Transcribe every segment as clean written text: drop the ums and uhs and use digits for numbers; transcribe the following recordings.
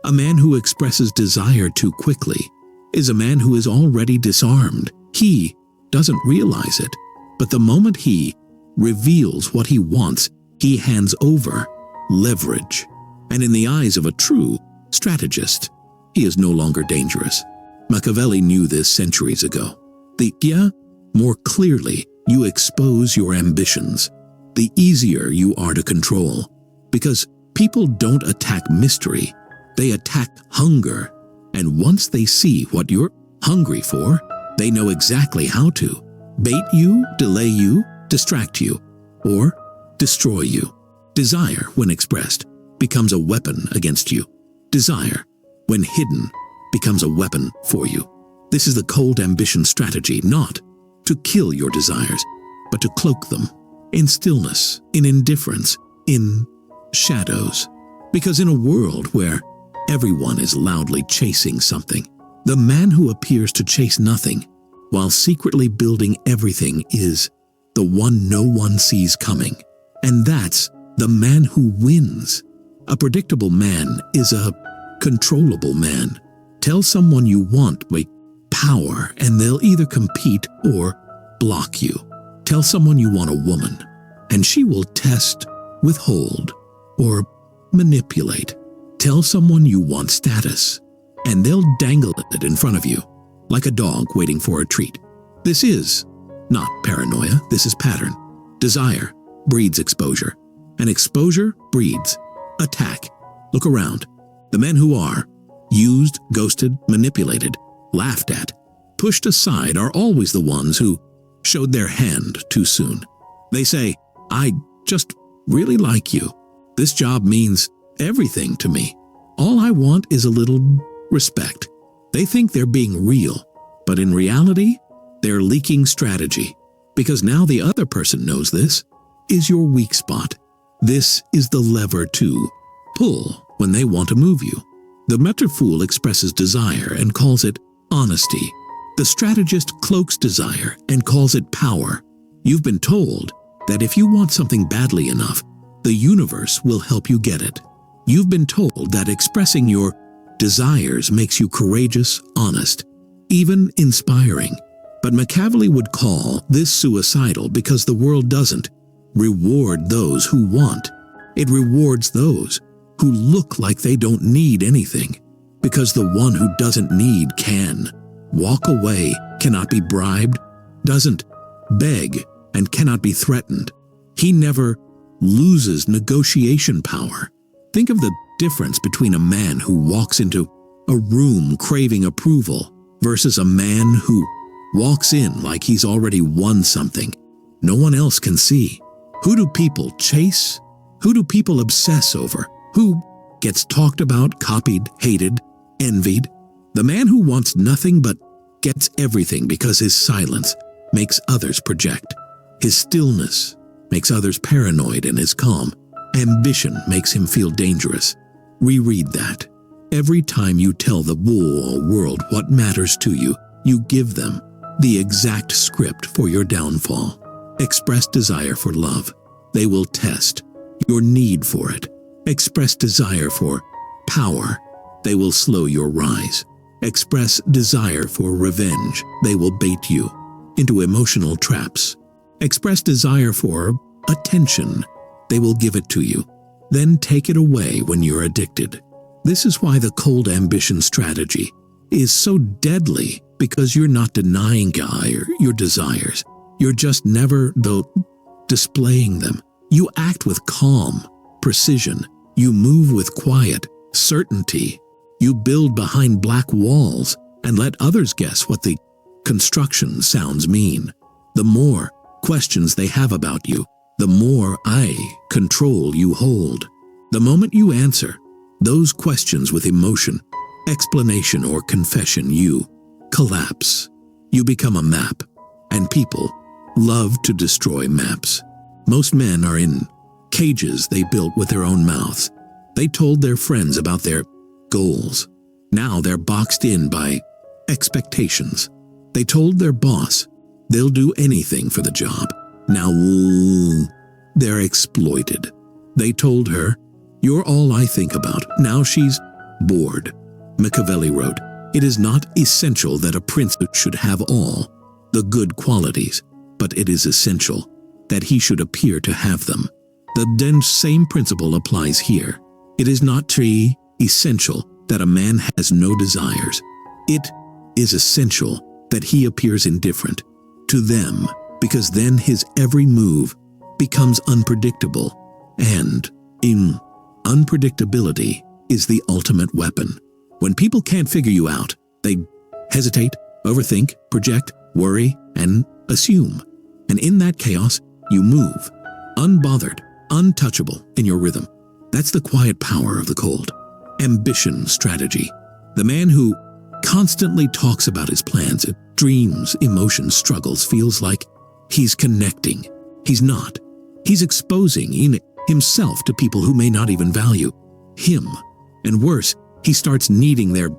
A man who expresses desire too quickly is a man who is already disarmed. He doesn't realize it, but the moment he reveals what he wants, he hands over leverage. And in the eyes of a true strategist, he is no longer dangerous. Machiavelli knew this centuries ago. The more clearly you expose your ambitions, the easier you are to control. Because people don't attack mystery, they attack hunger. And once they see what you're hungry for, they know exactly how to bait you, delay you, distract you, or destroy you. Desire, when expressed, becomes a weapon against you. Desire, when hidden, becomes a weapon for you. This is the cold ambition strategy, not to kill your desires, but to cloak them in stillness, in indifference, in shadows. Because in a world where everyone is loudly chasing something, the man who appears to chase nothing while secretly building everything is the one no one sees coming. And that's the man who wins. A predictable man is a controllable man. Tell someone you want power and they'll either compete or block you. Tell someone you want a woman and she will test, withhold, or manipulate. Tell someone you want status and they'll dangle it in front of you like a dog waiting for a treat. This is not paranoia, this is pattern. Desire breeds exposure, and exposure breeds attack. Look around. The men who are used, ghosted, manipulated, laughed at, pushed aside are always the ones who showed their hand too soon. They say, I just really like you. This job means everything to me. All I want is a little respect. They think they're being real, but in reality, they're leaking strategy. Because now the other person knows this is your weak spot. This is the lever to pull when they want to move you. The metaphor expresses desire and calls it honesty. The strategist cloaks desire and calls it power. You've been told that if you want something badly enough, the universe will help you get it. You've been told that expressing your desires makes you courageous, honest, even inspiring. But Machiavelli would call this suicidal because the world doesn't reward those who want. It rewards those who look like they don't need anything, because the one who doesn't need can walk away, cannot be bribed, doesn't beg, and cannot be threatened. He never loses negotiation power. Think of the difference between a man who walks into a room craving approval versus a man who walks in like he's already won something no one else can see. Who do people chase? Who do people obsess over? Who gets talked about, copied, hated, envied? The man who wants nothing but gets everything because his silence makes others project. His stillness makes others paranoid, and his calm ambition makes him feel dangerous. Reread that. Every time you tell the world what matters to you, you give them the exact script for your downfall. Express desire for love. They will test your need for it. Express desire for power. They will slow your rise. Express desire for revenge. They will bait you into emotional traps. Express desire for attention. They will give it to you, then take it away when you're addicted. This is why the cold ambition strategy is so deadly, because you're not denying your desires. You're just never, though, displaying them. You act with calm, precision. You move with quiet, certainty. You build behind black walls and let others guess what the construction sounds mean. The more questions they have about you, the more control you hold. The moment you answer those questions with emotion, explanation, or confession, you collapse. You become a map, and people love to destroy maps. Most men are in cages they built with their own mouths. They told their friends about their goals. Now they're boxed in by expectations. They told their boss they'll do anything for the job. Now they're exploited. They told her, "You're all I think about." Now she's bored. Machiavelli wrote, "It is not essential that a prince should have all the good qualities, but it is essential that he should appear to have them." The then same principle applies here. It is not essential that a man has no desires. It is essential that he appears indifferent to them, because then his every move becomes unpredictable, and in unpredictability is the ultimate weapon. When people can't figure you out, they hesitate, overthink, project, worry, and assume. And in that chaos, you move, unbothered, untouchable in your rhythm. That's the quiet power of the cold. Ambition strategy. The man who constantly talks about his plans, dreams, emotions, struggles, feels like he's connecting. He's not. He's exposing himself to people who may not even value him. And worse, he starts needing their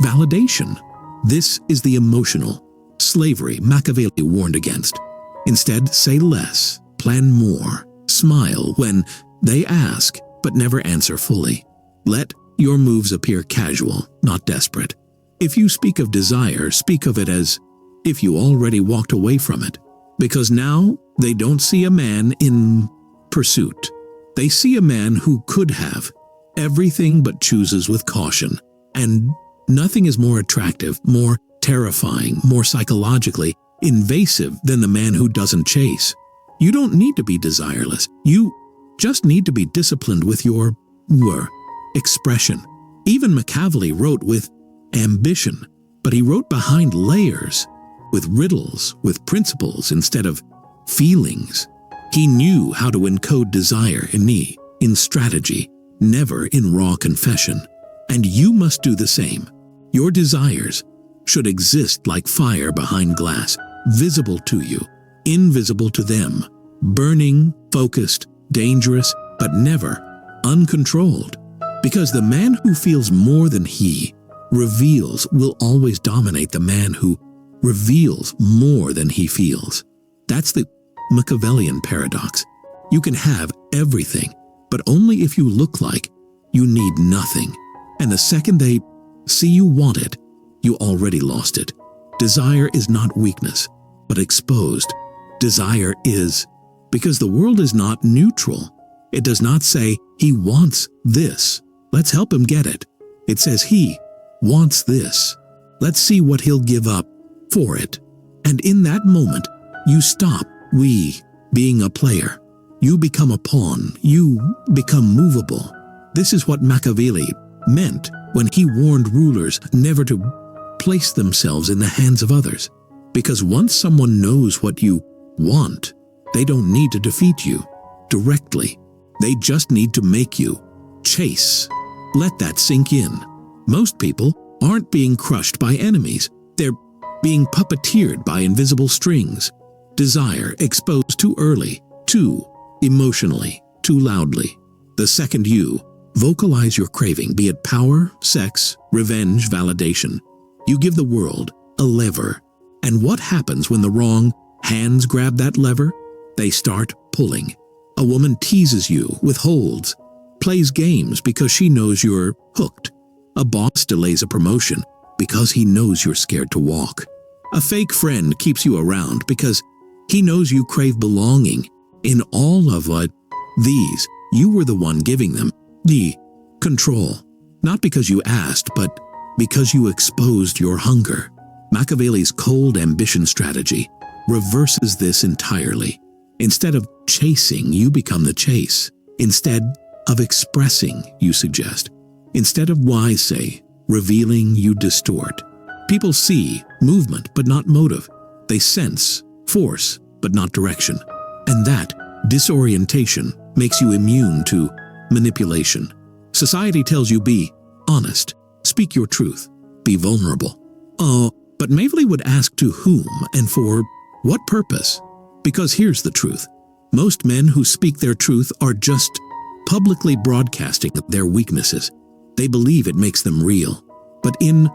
validation. This is the emotional slavery Machiavelli warned against. Instead, say less, plan more, smile when they ask, but never answer fully. Let your moves appear casual, not desperate. If you speak of desire, speak of it as if you already walked away from it. Because now they don't see a man in pursuit. They see a man who could have everything but chooses with caution. And nothing is more attractive, more terrifying, more psychologically invasive than the man who doesn't chase. You don't need to be desireless. You just need to be disciplined with your expression. Even Machiavelli wrote with ambition, but he wrote behind layers, with riddles, with principles instead of feelings. He knew how to encode desire in strategy, never in raw confession. And you must do the same. Your desires should exist like fire behind glass, visible to you, invisible to them, burning, focused, dangerous, but never uncontrolled. Because the man who feels more than he reveals will always dominate the man who reveals more than he feels. That's the Machiavellian paradox. You can have everything, but only if you look like you need nothing. And the second they see you want it, you already lost it. Desire is not weakness, but exposed. Desire is, because the world is not neutral. It does not say, he wants this, let's help him get it. It says he wants this. Let's see what he'll give up for it. And in that moment, you stop being a player. You become a pawn. You become movable. This is what Machiavelli meant when he warned rulers never to place themselves in the hands of others. Because once someone knows what you want, they don't need to defeat you directly. They just need to make you chase. Let that sink in. Most people aren't being crushed by enemies. They're being puppeteered by invisible strings. Desire exposed too early, too emotionally, too loudly. The second you vocalize your craving, be it power, sex, revenge, validation, you give the world a lever. And what happens when the wrong hands grab that lever? They start pulling. A woman teases you, withholds, plays games because she knows you're hooked. A boss delays a promotion because he knows you're scared to walk. A fake friend keeps you around because he knows you crave belonging. In all of these, you were the one giving them the control. Not because you asked, but because you exposed your hunger. Machiavelli's cold ambition strategy reverses this entirely. Instead of chasing, you become the chase. Instead of expressing, you suggest. Instead of wise say, revealing, you distort. People see movement but not motive. They sense force but not direction. And that disorientation makes you immune to manipulation. Society tells you be honest, speak your truth, be vulnerable. But Machiavelli would ask to whom and for what purpose? Because here's the truth. Most men who speak their truth are just publicly broadcasting their weaknesses. They believe it makes them real. But in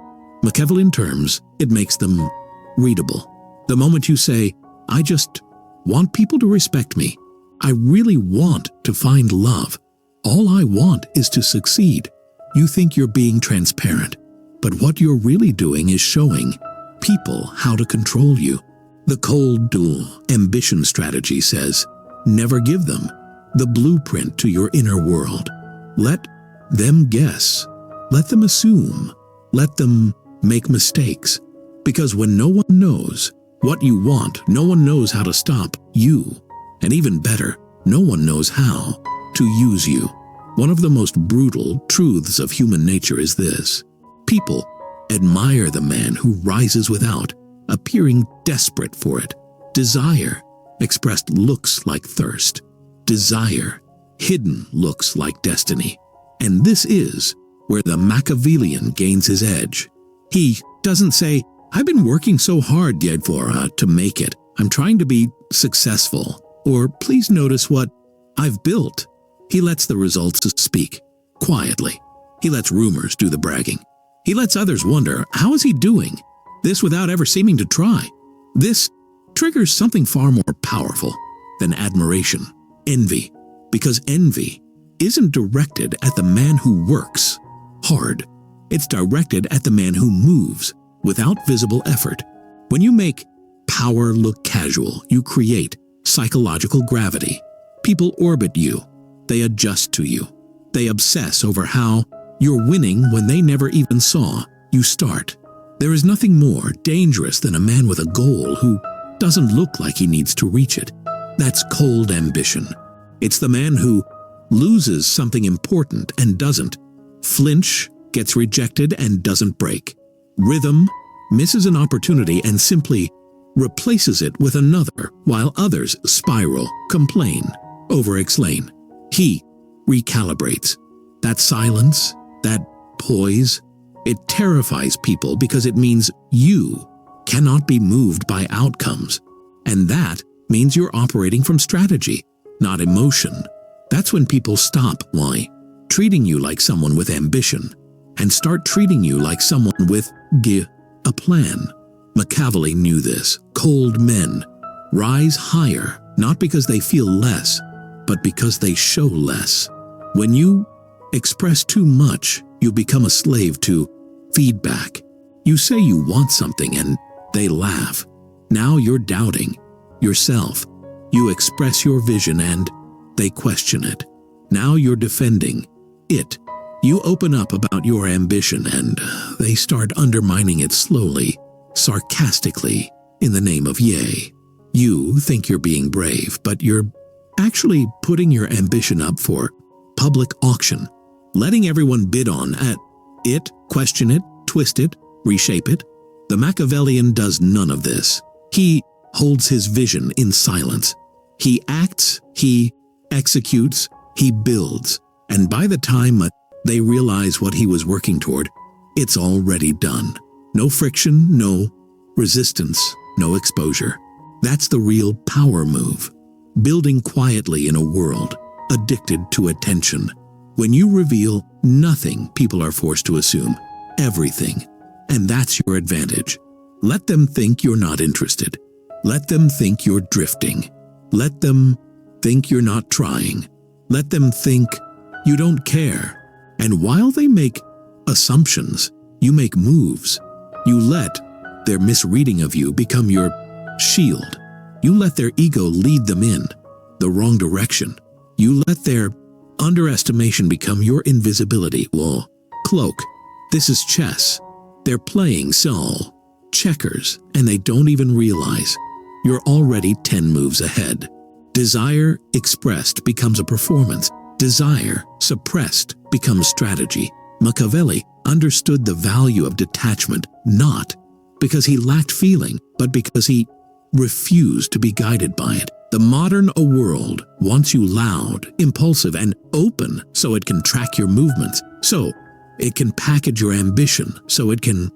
Machiavellian terms, it makes them readable. The moment you say, I just want people to respect me. I really want to find love. All I want is to succeed. You think you're being transparent, but what you're really doing is showing people how to control you. The cold dual ambition strategy says, never give them the blueprint to your inner world. Let them guess. Let them assume. Let them make mistakes. Because when no one knows what you want, no one knows how to stop you. And even better, no one knows how to use you. One of the most brutal truths of human nature is this. People admire the man who rises without, appearing desperate for it. Desire expressed looks like thirst. Desire hidden looks like destiny. And this is where the Machiavellian gains his edge. He doesn't say, I've been working so hard, to make it. I'm trying to be successful. Or please notice what I've built. He lets the results speak quietly. He lets rumors do the bragging. He lets others wonder, how is he doing this without ever seeming to try? This triggers something far more powerful than admiration, envy, because envy isn't directed at the man who works hard. It's directed at the man who moves without visible effort. When you make power look casual, you create psychological gravity. People orbit you. They adjust to you. They obsess over how you're winning when they never even saw you start. There is nothing more dangerous than a man with a goal who doesn't look like he needs to reach it. That's cold ambition. It's the man who loses something important and doesn't flinch, gets rejected and doesn't break. Rhythm misses an opportunity and simply replaces it with another, while others spiral, complain, over-explain. He recalibrates. That silence, that poise, it terrifies people because it means you cannot be moved by outcomes. And that means you're operating from strategy, not emotion. That's when people stop, treating you like someone with ambition and start treating you like someone with a plan. Machiavelli knew this. Cold men rise higher, not because they feel less, but because they show less. When you express too much, you become a slave to feedback. You say you want something and they laugh. Now you're doubting yourself. You express your vision and they question it. Now you're defending it. You open up about your ambition and they start undermining it slowly, sarcastically, in the name of yay. You think you're being brave, but you're actually putting your ambition up for public auction, letting everyone bid on at it, question it, twist it, reshape it. The Machiavellian does none of this. He holds his vision in silence. He acts, he executes, he builds, and by the time they realize what he was working toward, it's already done. No friction, no resistance, no exposure. That's the real power move. Building quietly in a world addicted to attention. When you reveal nothing, people are forced to assume everything. And that's your advantage. Let them think you're not interested. Let them think you're drifting. Let them think you're not trying. Let them think you don't care. And while they make assumptions, you make moves. You let their misreading of you become your shield. You let their ego lead them in the wrong direction. You let their underestimation become your invisibility. Cloak. This is chess. They're playing checkers, and they don't even realize you're already 10 moves ahead. Desire expressed becomes a performance. Desire suppressed becomes strategy. Machiavelli understood the value of detachment, not because he lacked feeling, but because he refused to be guided by it. The modern world wants you loud, impulsive, and open so it can track your movements, so it can package your ambition, so it can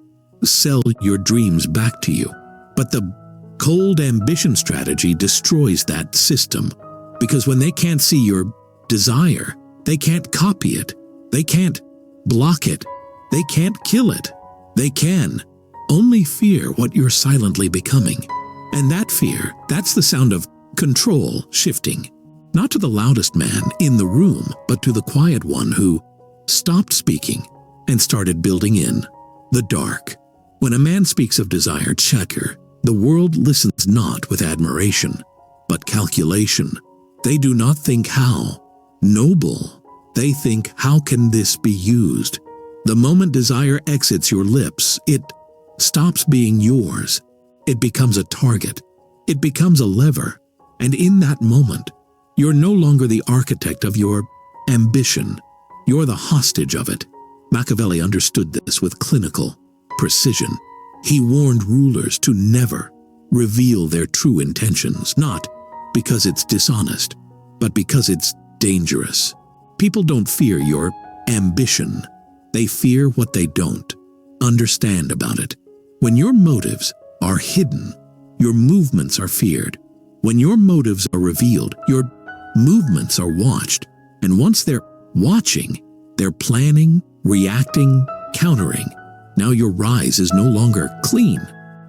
sell your dreams back to you. But the cold ambition strategy destroys that system, because when they can't see your desire, they can't copy it, they can't block it, they can't kill it. They can only fear what you're silently becoming. And that fear, that's the sound of control shifting, not to the loudest man in the room, but to the quiet one who stopped speaking and started building in the dark. When a man speaks of desire, checker, the world listens not with admiration, but calculation. They do not think how noble. They think, how can this be used? The moment desire exits your lips, it stops being yours. It becomes a target. It becomes a lever. And in that moment, you're no longer the architect of your ambition. You're the hostage of it. Machiavelli understood this with clinical precision. He warned rulers to never reveal their true intentions, not because it's dishonest, but because it's dangerous. People don't fear your ambition. They fear what they don't understand about it. When your motives are hidden, your movements are feared. When your motives are revealed, your movements are watched. And once they're watching, they're planning, reacting, countering. Now your rise is no longer clean.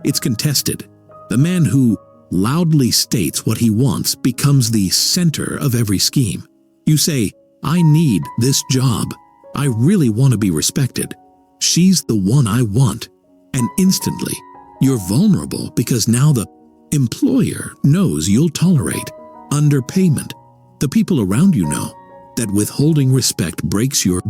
It's contested. The man who loudly states what he wants becomes the center of every scheme. You say, I need this job. I really want to be respected. She's the one I want. And instantly, you're vulnerable because now the employer knows you'll tolerate underpayment. The people around you know that withholding respect breaks your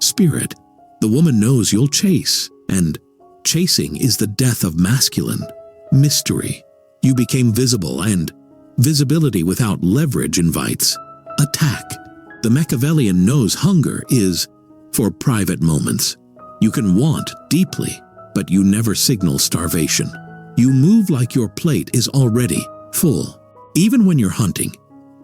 spirit. The woman knows you'll chase, and chasing is the death of masculine mystery. You became visible, and visibility without leverage invites attack. The Machiavellian knows hunger is for private moments. You can want deeply, but you never signal starvation. You move like your plate is already full, even when you're hunting,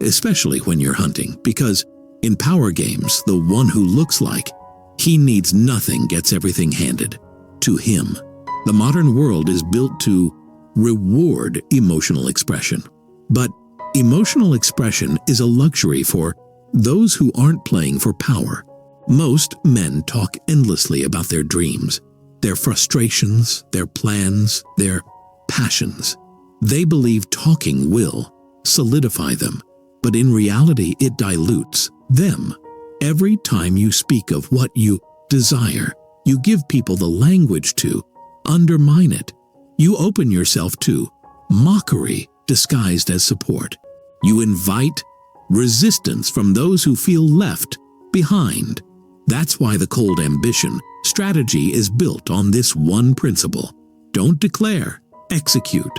especially when you're hunting, because in power games, the one who looks like he needs nothing gets everything handed to him. The modern world is built to reward emotional expression, but emotional expression is a luxury for those who aren't playing for power. Most men talk endlessly about their dreams, their frustrations, their plans, their passions. They believe talking will solidify them, but in reality it dilutes them. Every time you speak of what you desire, you give people the language to undermine it. You open yourself to mockery disguised as support. You invite resistance from those who feel left behind. That's why the cold ambition strategy is built on this one principle. Don't declare, execute.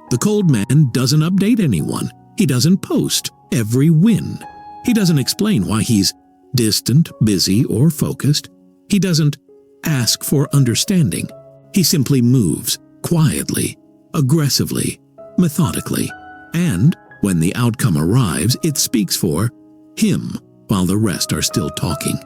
The cold man doesn't update anyone. He doesn't post every win. He doesn't explain why he's distant, busy, or focused. He doesn't ask for understanding. He simply moves quietly, aggressively, methodically, and when the outcome arrives, it speaks for him while the rest are still talking.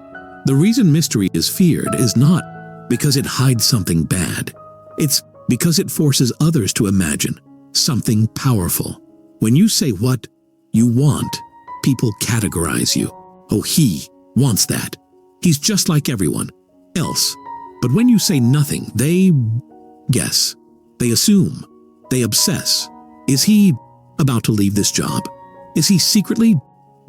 The reason mystery is feared is not because it hides something bad. It's because it forces others to imagine something powerful. When you say what you want, people categorize you. Oh, he wants that. He's just like everyone else. But when you say nothing, they guess. They assume. They obsess. Is he about to leave this job? Is he secretly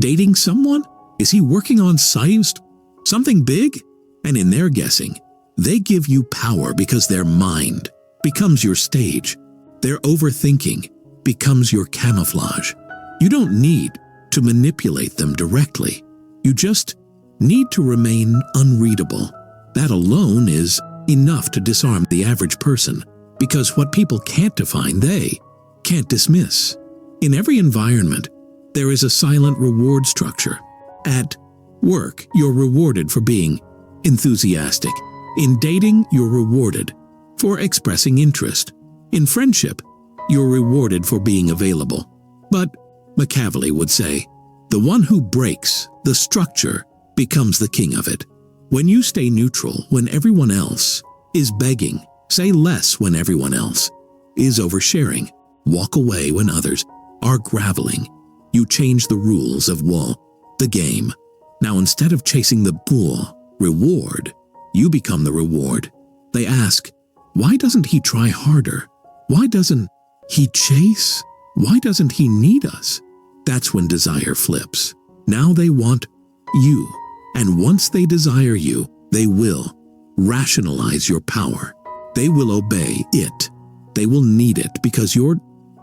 dating someone? Is he working on something big? And in their guessing, they give you power because their mind becomes your stage. Their overthinking becomes your camouflage. You don't need to manipulate them directly. You just need to remain unreadable. That alone is enough to disarm the average person, because what people can't define, they can't dismiss. In every environment, there is a silent reward structure. At work, you're rewarded for being enthusiastic. In dating, you're rewarded for expressing interest. In friendship, you're rewarded for being available. But Machiavelli would say, the one who breaks the structure becomes the king of it. When you stay neutral when everyone else is begging, say less when everyone else is oversharing, walk away when others are graveling, you change the rules of the game. Now instead of chasing the reward, you become the reward. They ask, why doesn't he try harder? Why doesn't he chase? Why doesn't he need us? That's when desire flips. Now they want you. And once they desire you, they will rationalize your power. They will obey it. They will need it because your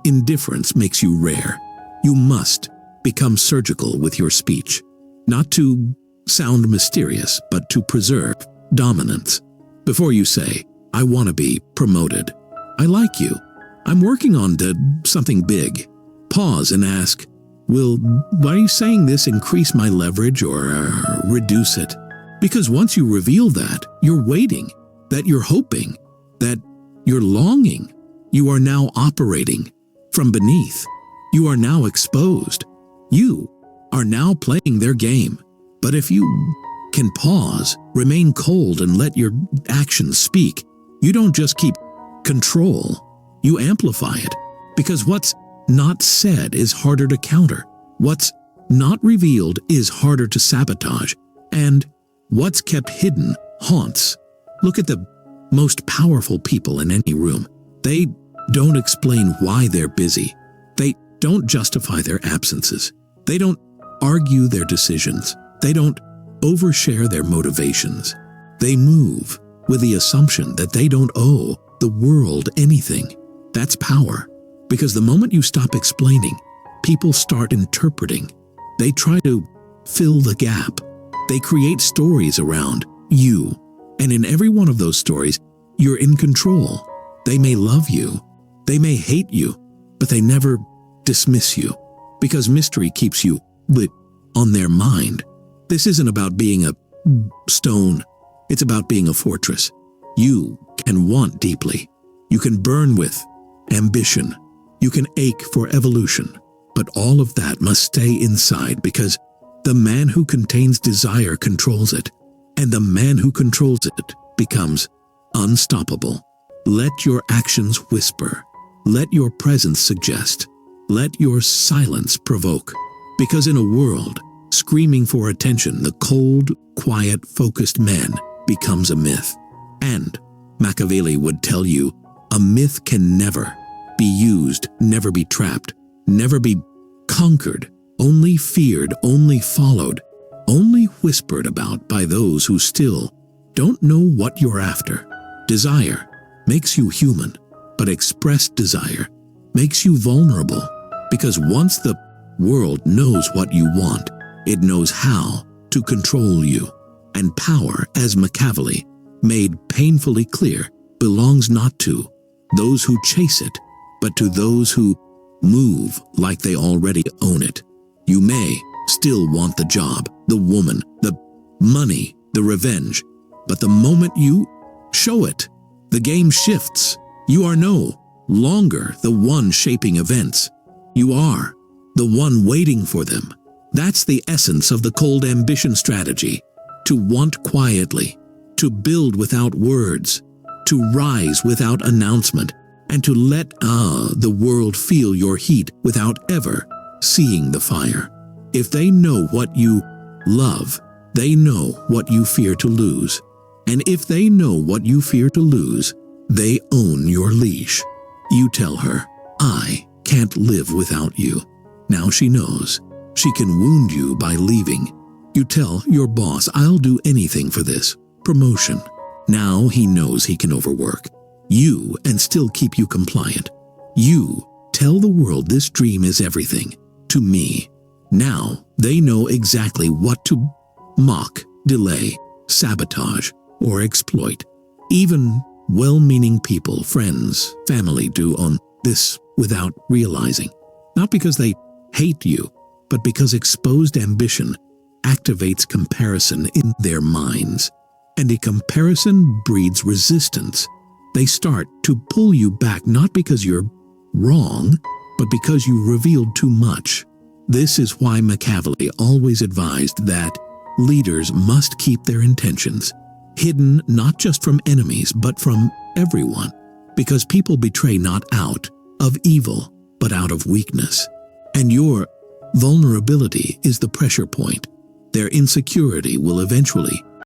indifference makes you rare. You must become surgical with your speech, not to sound mysterious, but to preserve dominance. Before you say, I want to be promoted, I like you, I'm working on something big, pause and ask, are you saying this increase my leverage or reduce it? Because once you reveal that, you're waiting, that you're hoping, that you're longing, you are now operating from beneath. You are now exposed. You are now playing their game. But if you can pause, remain cold, and let your actions speak, you don't just keep control, you amplify it. Because what's not said is harder to counter. What's not revealed is harder to sabotage. And what's kept hidden haunts. Look at the most powerful people in any room. They don't explain why they're busy. They don't justify their absences. They don't argue their decisions. They don't overshare their motivations. They move with the assumption that they don't owe the world anything. That's power. Because the moment you stop explaining, people start interpreting. They try to fill the gap. They create stories around you. And in every one of those stories, you're in control. They may love you. They may hate you, but they never dismiss you. Because mystery keeps you lit on their mind. This isn't about being a stone. It's about being a fortress. You can want deeply. You can burn with ambition. You can ache for evolution. But all of that must stay inside because the man who contains desire controls it. And the man who controls it becomes unstoppable. Let your actions whisper. Let your presence suggest. Let your silence provoke. Because in a world screaming for attention, the cold, quiet, focused man becomes a myth. And Machiavelli would tell you, a myth can never be used, never be trapped, never be conquered, only feared, only followed, only whispered about by those who still don't know what you're after. Desire makes you human, but expressed desire makes you vulnerable. Because once the world knows what you want, it knows how to control you. And power, as Machiavelli made painfully clear, belongs not to those who chase it, but to those who move like they already own it. You may still want the job, the woman, the money, the revenge, but the moment you show it, the game shifts. You are no longer the one shaping events. You are the one waiting for them. That's the essence of the cold ambition strategy. To want quietly, to build without words, to rise without announcement, and to let the world feel your heat without ever seeing the fire. If they know what you love, they know what you fear to lose. And if they know what you fear to lose, they own your leash. You tell her, I can't live without you. Now she knows. She can wound you by leaving. You tell your boss, I'll do anything for this promotion. Now he knows he can overwork you and still keep you compliant. You tell the world this dream is everything to me. Now they know exactly what to mock, delay, sabotage, or exploit. Even well-meaning people, friends, family do on this without realizing. Not because they hate you, but because exposed ambition activates comparison in their minds. And a comparison breeds resistance. They start to pull you back not because you're wrong, but because you revealed too much. This is why Machiavelli always advised that leaders must keep their intentions hidden not just from enemies, but from everyone. Because people betray not out of evil, but out of weakness. And your vulnerability is the pressure point. Their insecurity will eventually